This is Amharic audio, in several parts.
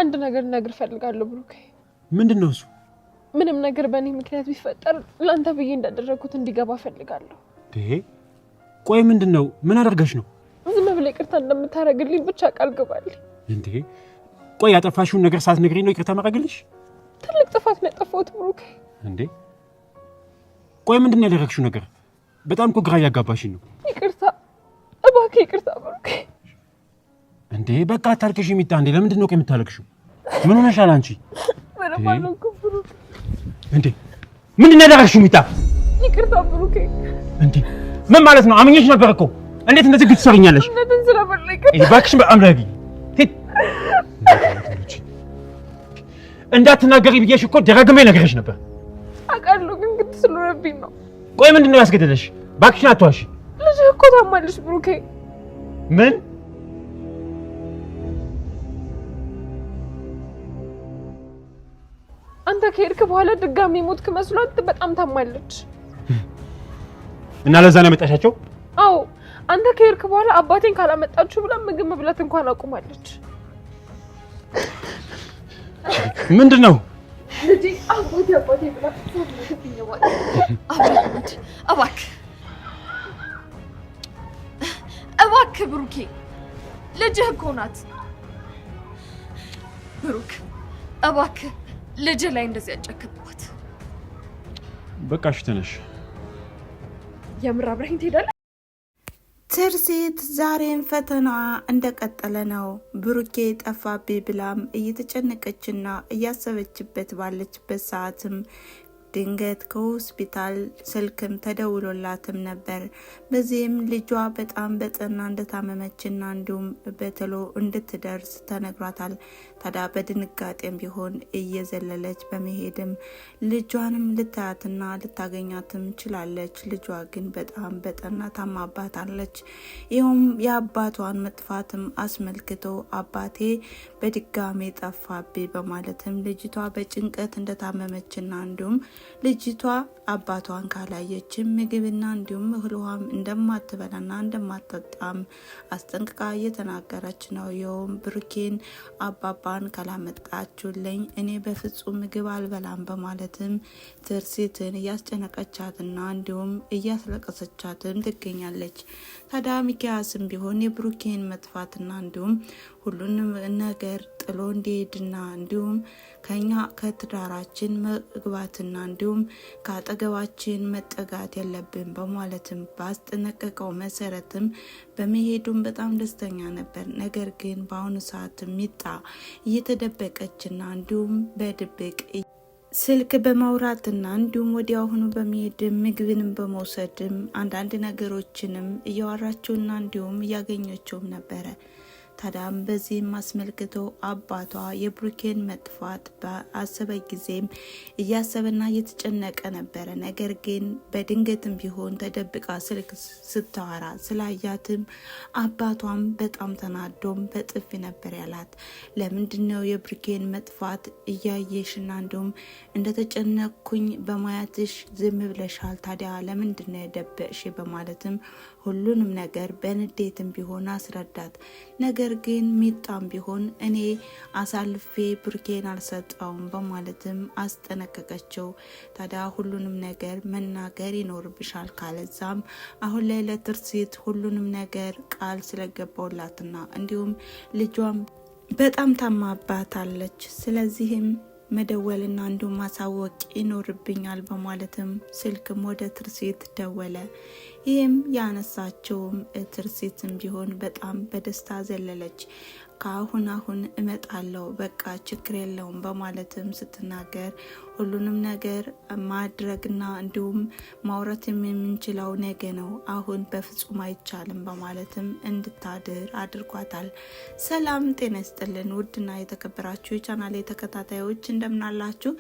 አንድ ነገር ነገር ፈልጋለሁ ብሩኬ ምንድነው እሱ ምንም ነገር በእኔ ምክንያት ቢፈጠር ላንተ ብዬ እንዳደረኩት እንዲገባ ፈልጋለሁ ቆይ ምንድነው ምን አደርገሽ ነው ዝም ብለህ ይቅርታ እንደምታረግልኝ ብቻ ቃል ገባልኝ እንዴ ቆይ ያጠፋሽውን ነገር ሳትነግሪኝ ነው ይቅርታ ማረግልሽ ትልቅ ጥፋት ነው ያጠፋሁት ብሩኬ እንዴ ቆይ ምንድነው ያደረግሽው ነገር በጣም እኮ ግራ ያጋባሽኝ ነው ይቅርታ እባክህ ይቅርታ ብሩኬ እንዴ በቃ አታልቅሽ ሚጣ እንዴ ለምንድነው ቆይ የምታለቅሽው ምን ሆነሻል አንቺ ምንም አልሆንኩም ብሩኬ እንዴ ምንድነው ያደረግሽው ሚጣ ይቅርታ ብሩኬ እንዴ ምን ማለት ነው አመኘሽ ነበር እኮ እንዴት እንደዚህ ግድ ትሰሪኛለሽ እንደዚህ ስለበለኝ እባክሽ በጣም ለጊ እንዳትናገሪ ብዬሽ እኮ ደጋግሜ ነግሬሽ ነበር አውቃለሁ ግን ግድ ስለሆነብኝ ነው ቆይ ምንድነው ያስገደደሽ እባክሽን አትዋሺ ልጅህ እኮ ታማለች ብሩኬ ምን አንተ ከሄድክ በኋላ ድጋሚ ሞትክ መስሏት በጣም ታማለች እና ለዛ ነው ያመጣሻቸው አዎ አንተ ከሄድክ በኋላ አባቴን ካላመጣችሁ ብላ ምግብ መብላት እንኳን አቁማለች ምንድነው ልጅ አባቴ ብላ እባክህ ብሩኬ ልጅህ እኮ ናት ብሩክ እባክህ ልጅህ ላይ እንደዚህ ያጨክባት በቃሽ ተነሽ የምር አብረኸኝ ትሄዳለህ ትርሲት ዛሬን ፈተና እንደቀጠለ ነው ብሩኬ ጠፋብኝ ብላም እየተጨነቀችና እያሰበችበት ባለችበት ሰዓትም ድንገት ከሆስፒታል ስልክም ተደውሎላትም ነበር በዚህም ልጇ በጣም በጠና እንደታመመችና እንዲሁም በተሎ እንድትደርስ ተነግሯታል ታዲያ በድንጋጤም ቢሆን እየዘለለች በመሄድም ልጇንም ልታያትና ልታገኛትም ችላለች ልጇ ግን በጣም በጠና ታማባታለች ይሁም የአባቷን መጥፋትም አስመልክቶ አባቴ በድጋሜ ጠፋብኝ በማለትም ልጅቷ በጭንቀት እንደታመመችና እንዲሁም ልጅቷ አባቷን ካላየችም ምግብና እንዲሁም እህልዋም እንደማትበላና እንደማትጠጣም አስጠንቅቃ እየተናገረች ነው ይኸውም ብሩኬን አባባን ካላመጣችሁልኝ እኔ በፍጹም ምግብ አልበላም በማለትም ትርሲትን እያስጨነቀቻትና እንዲሁም እያስለቀሰቻትም ትገኛለች ታዲያ ሚኪያስም ቢሆን የብሩኬን መጥፋትና እንዲሁም ሁሉንም ነገር ጥሎ እንዲሄድና እንዲሁም ከኛ ከትዳራችን መግባትና እንዲሁም ከአጠገባችን መጠጋት የለብን በማለትም ባስጠነቀቀው መሰረትም በመሄዱም በጣም ደስተኛ ነበር ነገር ግን በአሁኑ ሰዓት ሚጣ እየተደበቀችና እንዲሁም በድብቅ ስልክ በማውራትና እንዲሁም ወዲያውኑ በመሄድ ምግብንም በመውሰድም አንዳንድ ነገሮችንም እያወራችውና እንዲሁም እያገኘችውም ነበረ ታዲያም በዚህም አስመልክቶ አባቷ የብሩኬን መጥፋት በአሰበ ጊዜም እያሰበና እየተጨነቀ ነበረ ነገር ግን በድንገትም ቢሆን ተደብቃ ስልክ ስታወራ ስላያትም አባቷም በጣም ተናዶም በጥፊ ነበር ያላት ለምንድነው የብሩኬን መጥፋት እያየሽና እንዲሁም እንደተጨነቅኩኝ በማያትሽ ዝም ብለሻል ታዲያ ለምንድነው የደበቅሽ በማለትም ሁሉንም ነገር በንዴትም ቢሆን አስረዳት ነገር ግን ሚጣም ቢሆን እኔ አሳልፌ ብሩኬን አልሰጠውም በማለትም አስጠነቀቀችው ታዲያ ሁሉንም ነገር መናገር ይኖርብሻል ካለዛም አሁን ላይ ለትርሲት ሁሉንም ነገር ቃል ስለገባውላትና እንዲሁም ልጇም በጣም ታማባታለች ስለዚህም መደወልና እንዲሁም ማሳወቅ ይኖርብኛል በማለትም ስልክም ወደ ትርሲት ደወለ ይህም ያነሳቸውም ትርሲትም ቢሆን በጣም በደስታ ዘለለች አሁን እመጣለሁ በቃ ችግር የለውም በማለትም ስትናገር ሁሉንም ነገር ማድረግና እንዲሁም ማውራት የምንችለው ነገ ነው አሁን በፍጹም አይቻልም በማለትም እንድታድር አድርጓታል ሰላም ጤና ይስጥልን ውድና የተከበራችሁ የቻናሌ ተከታታዮች እንደምናላችሁ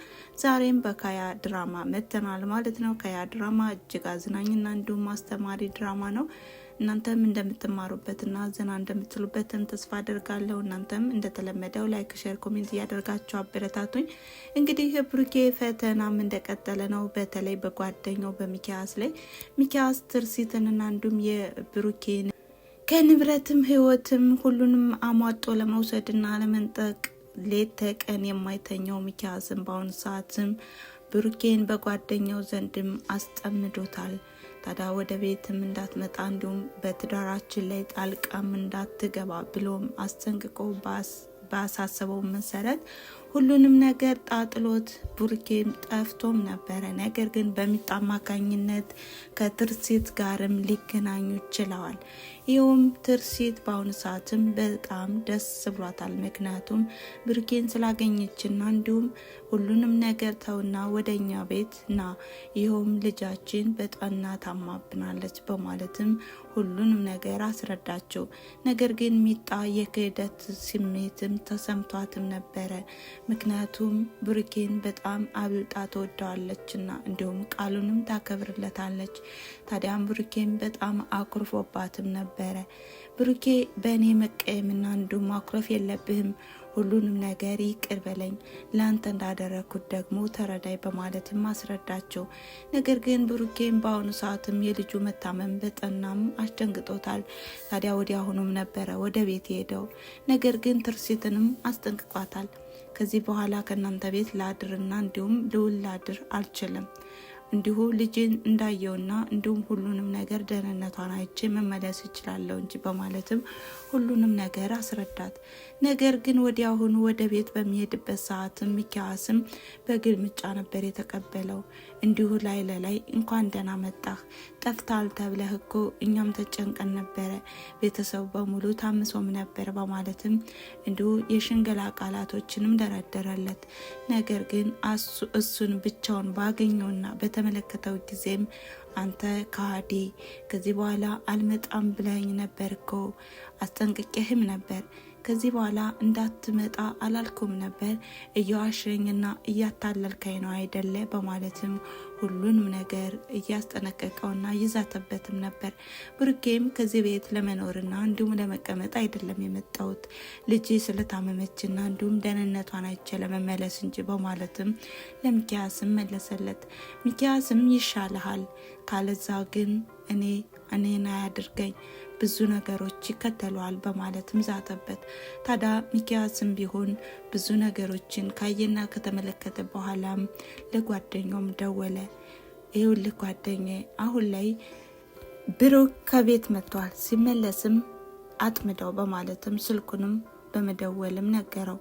ዛሬም በካያ ድራማ መተናል ማለት ነው ካያ ድራማ እጅግ አዝናኝና እንዲሁም አስተማሪ ድራማ ነው እናንተም እንደምትማሩበትና ዘና እንደምትሉበትም ተስፋ አደርጋለሁ እናንተም እንደተለመደው ላይክ ሼር ኮሜንት ያደርጋችሁ አበረታቱኝ እንግዲህ ብሩኬ ፈተናም እንደቀጠለ ነው በተለይ በጓደኛው በሚኪያስ ላይ ሚኪያስ ትርሲትንና እንዲሁም የብሩኬን ከንብረትም ህይወትም ሁሉንም አሟጦ ለመውሰድና ለመንጠቅ ሌት ተቀን የማይተኛው ሚኪያስም በአሁኑ ሰዓትም ብሩኬን በጓደኛው ዘንድም አስጠምዶታል። ታዲያ ወደ ቤትም እንዳትመጣ እንዲሁም በትዳራችን ላይ ጣልቃም እንዳትገባ ብሎም አስጠንቅቆ ባሳሰበው መሰረት ሁሉንም ነገር ጣጥሎት ብሩኬም ጠፍቶም ነበረ። ነገር ግን በሚጣ አማካኝነት ከትርሲት ጋርም ሊገናኙ ችለዋል። ይኸውም ትርሲት በአሁኑ ሰዓትም በጣም ደስ ብሏታል። ምክንያቱም ብሩኬን ስላገኘችና እንዲሁም ሁሉንም ነገር ተውና ወደኛ ቤት ና፣ ይኸውም ልጃችን በጠና ታማብናለች በማለትም ሁሉንም ነገር አስረዳቸው። ነገር ግን ሚጣ የክህደት ስሜትም ተሰምቷትም ነበረ። ምክንያቱም ብሩኬን በጣም አብልጣ ትወደዋለችና እንዲሁም ቃሉንም ታከብርለታለች። ታዲያም ብሩኬን በጣም አኩርፎባትም ነበረ። ብሩኬ በእኔ መቀየምና እንዲሁም ማኩረፍ የለብህም፣ ሁሉንም ነገር ይቅር በለኝ፣ ለአንተ እንዳደረግኩት ደግሞ ተረዳይ በማለትም አስረዳቸው። ነገር ግን ብሩኬን በአሁኑ ሰዓትም የልጁ መታመም በጠናም አስደንግጦታል። ታዲያ ወዲያውኑም ነበረ ወደ ቤት ሄደው፣ ነገር ግን ትርሲትንም አስጠንቅቋታል። ከዚህ በኋላ ከእናንተ ቤት ላድርና እንዲሁም ልውል ላድር አልችልም፣ እንዲሁ ልጅን እንዳየውና እንዲሁም ሁሉንም ነገር ደህንነቷን አይቼ መመለስ እችላለሁ እንጂ በማለትም ሁሉንም ነገር አስረዳት። ነገር ግን ወዲያውኑ ወደ ቤት በሚሄድበት ሰዓትም ሚኪያስም በግልምጫ ነበር የተቀበለው። እንዲሁ ላይ ለላይ እንኳን ደህና መጣህ፣ ጠፍታል ተብለህ እኮ እኛም ተጨንቀን ነበረ፣ ቤተሰቡ በሙሉ ታምሶም ነበር በማለትም እንዲሁ የሽንገላ ቃላቶችንም ደረደረለት። ነገር ግን እሱን ብቻውን ባገኘውና በተመለከተው ጊዜም አንተ ከሃዲ፣ ከዚህ በኋላ አልመጣም ብለኝ ነበር እኮ አስጠንቅቄህም ነበር፣ ከዚህ በኋላ እንዳትመጣ አላልኩም ነበር፣ እየዋሸኝና እያታለልከኝ ነው አይደለ በማለትም ሁሉንም ነገር እያስጠነቀቀውና ይዛተበትም ነበር። ብሩኬም ከዚህ ቤት ለመኖርና እንዲሁም ለመቀመጥ አይደለም የመጣሁት፣ ልጅ ስለታመመችና እንዲሁም ደህንነቷን አይቼ ለመመለስ እንጂ በማለትም ለሚኪያስም መለሰለት። ሚኪያስም ይሻልሃል፣ ካለዛ ግን እኔን አያድርገኝ፣ ብዙ ነገሮች ይከተሏል በማለትም ዛተበት። ታዲያ ሚኪያስም ቢሆን ብዙ ነገሮችን ካየና ከተመለከተ በኋላም ለጓደኛውም ደወለ። ይኸውልህ ጓደኛዬ፣ አሁን ላይ ብሩክ ከቤት መጥቷል፣ ሲመለስም አጥምደው በማለትም ስልኩንም በመደወልም ነገረው።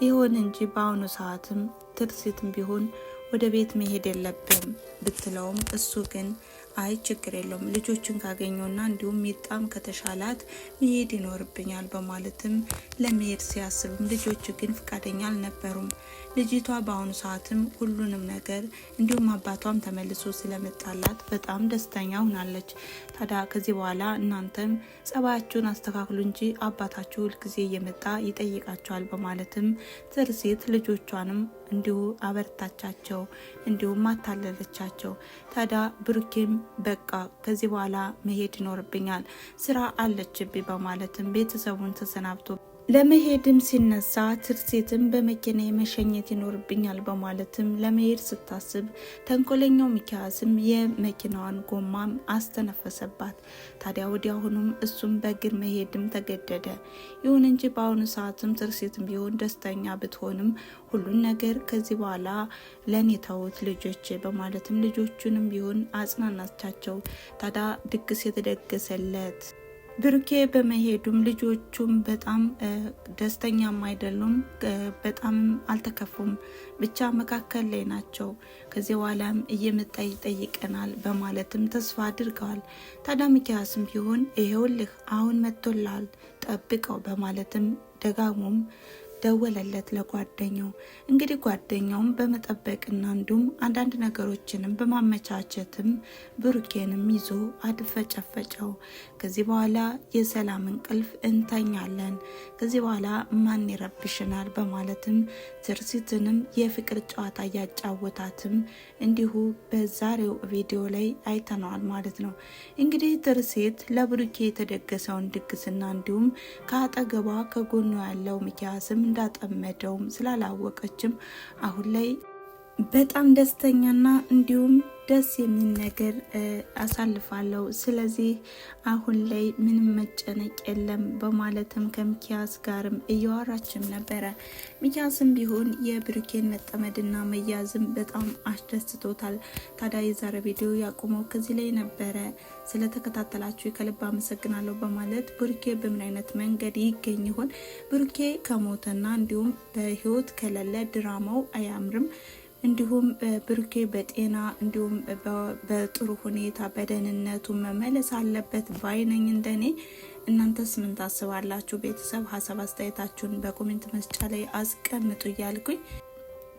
ይሁን እንጂ በአሁኑ ሰዓትም ትርሲትም ቢሆን ወደ ቤት መሄድ የለብም ብትለውም እሱ ግን አይ ችግር የለውም ልጆችን ካገኘውና እንዲሁም ሚጣም ከተሻላት መሄድ ይኖርብኛል በማለትም ለመሄድ ሲያስብም ልጆቹ ግን ፍቃደኛ አልነበሩም። ልጅቷ በአሁኑ ሰዓትም ሁሉንም ነገር እንዲሁም አባቷም ተመልሶ ስለመጣላት በጣም ደስተኛ ሆናለች። ታዲያ ከዚህ በኋላ እናንተም ጸባያችሁን አስተካክሉ እንጂ አባታችሁ ሁልጊዜ እየመጣ ይጠይቃቸዋል በማለትም ትርሲት ልጆቿንም እንዲሁ አበርታቻቸው እንዲሁም አታለለቻቸው። ታዲያ ብሩኬም በቃ ከዚህ በኋላ መሄድ ይኖርብኛል ስራ አለችብኝ በማለትም ቤተሰቡን ተሰናብቶ ለመሄድም ሲነሳ ትርሲትም በመኪና መሸኘት ይኖርብኛል በማለትም ለመሄድ ስታስብ ተንኮለኛው ሚኪያስም የመኪናዋን ጎማም አስተነፈሰባት። ታዲያ ወዲያውኑም እሱም በእግር መሄድም ተገደደ። ይሁን እንጂ በአሁኑ ሰዓትም ትርሲትም ቢሆን ደስተኛ ብትሆንም ሁሉን ነገር ከዚህ በኋላ ለኔ ተውት ልጆች በማለትም ልጆቹንም ቢሆን አጽናናቻቸው። ታዲያ ድግስ የተደገሰለት ብሩኬ በመሄዱም ልጆቹም በጣም ደስተኛም አይደሉም፣ በጣም አልተከፉም። ብቻ መካከል ላይ ናቸው። ከዚህ በኋላም እየመጣ ይጠይቀናል በማለትም ተስፋ አድርገዋል። ታዲያ ሚኪያስም ቢሆን ይሄውልህ አሁን መጥቶላል ጠብቀው በማለትም ደጋግሞም ደወለለት ለጓደኛው። እንግዲህ ጓደኛውም በመጠበቅና እንዲሁም አንዳንድ ነገሮችንም በማመቻቸትም ብሩኬንም ይዞ አድፈጨፈጨው። ከዚህ በኋላ የሰላም እንቅልፍ እንተኛለን፣ ከዚህ በኋላ ማን ይረብሽናል በማለትም ትርሲትንም የፍቅር ጨዋታ እያጫወታትም እንዲሁ በዛሬው ቪዲዮ ላይ አይተነዋል ማለት ነው። እንግዲህ ትርሲት ለብሩኬ የተደገሰውን ድግስና እንዲሁም ከአጠገቧ ከጎኑ ያለው ሚኪያስም እንዳጠመደውም ስላላወቀችም አሁን ላይ በጣም ደስተኛና እንዲሁም ደስ የሚል ነገር አሳልፋለሁ። ስለዚህ አሁን ላይ ምንም መጨነቅ የለም በማለትም ከሚኪያስ ጋርም እያወራችም ነበረ። ሚኪያስም ቢሆን የብሩኬን መጠመድና መያዝም በጣም አስደስቶታል። ታዲያ የዛሬ ቪዲዮ ያቆመው ከዚህ ላይ ነበረ። ስለተከታተላችሁ ከልብ አመሰግናለሁ በማለት ብሩኬ በምን አይነት መንገድ ይገኝ ይሆን? ብሩኬ ከሞተና እንዲሁም በህይወት ከሌለ ድራማው አያምርም። እንዲሁም ብሩኬ በጤና እንዲሁም በጥሩ ሁኔታ በደህንነቱ መመለስ አለበት ባይነኝ እንደኔ። እናንተስ ምን ታስባላችሁ? ቤተሰብ ሀሳብ አስተያየታችሁን በኮሜንት መስጫ ላይ አስቀምጡ እያልኩኝ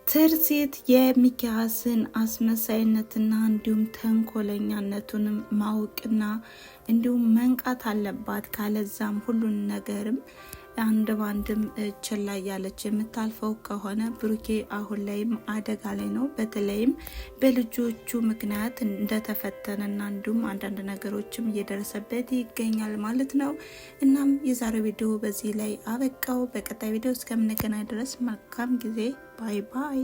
ትርሲት የሚኪያስን አስመሳይነትና እንዲሁም ተንኮለኛነቱንም ማወቅና እንዲሁም መንቃት አለባት። ካለዛም ሁሉን ነገርም አንድ ባንድም ችላ ያለች የምታልፈው ከሆነ ብሩኬ አሁን ላይም አደጋ ላይ ነው። በተለይም በልጆቹ ምክንያት እንደተፈተነና እንዲሁም አንዳንድ ነገሮችም እየደረሰበት ይገኛል ማለት ነው። እናም የዛሬው ቪዲዮ በዚህ ላይ አበቃው። በቀጣይ ቪዲዮ እስከምንገናኝ ድረስ መልካም ጊዜ። ባይ ባይ።